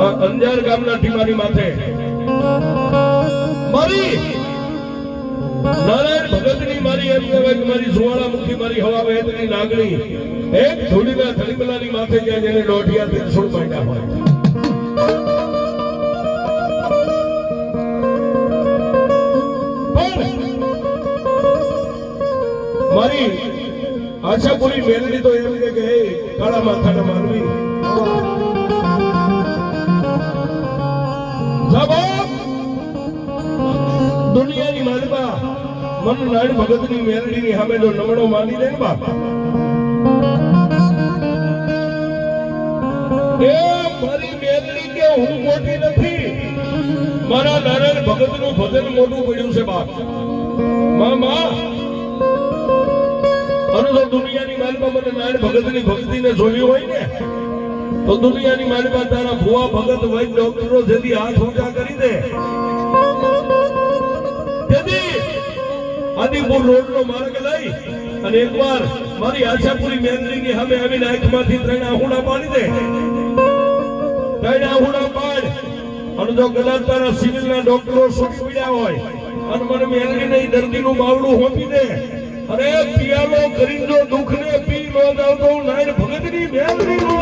અંજાર ગામના ટીમાની માથે મારી નારાયણ ભગતની મારી એમ કહેવાય કે મારી જ્વાળામુખી મારી હવા વહેતની નાગણી એક ધૂળીના થલીમલાની માથે જ્યાં જેને લોઢિયા ત્રિશુળ માંડ્યા હોય મારી આશાપુરી મેલડી તો એમ કે હે કાળા માથાના માનવી દુનિયાની માલબા મન નારાયણ ભગતની મેલડીની સામે જો નમણો માની દે ને બાપ એ મારી મેલડી કે હું મોટી નથી મારા નારાયણ ભગતનું ભજન મોટું પડ્યું છે બાપ મામા અને જો દુનિયાની માલબા મને નારાયણ ભગતની ભક્તિને જોવી હોય ને તો દુનિયાની માલબા તારા ભુવા ભગત વૈદ ડોક્ટરો જેથી હાથ ઊંચા કરી દે આદિપુર રોડ નો માર્ગ લઈ અને એકવાર મારી આશાપુરી મેંદરીની સામે આવીને આંખમાંથી ત્રણ આહુડા પાડી દે ત્રણ આહુડા પાડ અને જો કદાચ તારા સિવિલના ડોક્ટરો છૂટી પડ્યા હોય અને મને મેંદરીને દર્દીનું બાવડું હોપી દે અરે પિયાલો કરીને જો દુઃખને પી નો જાવ તો નારાયણ ભગતની મેંદરીનું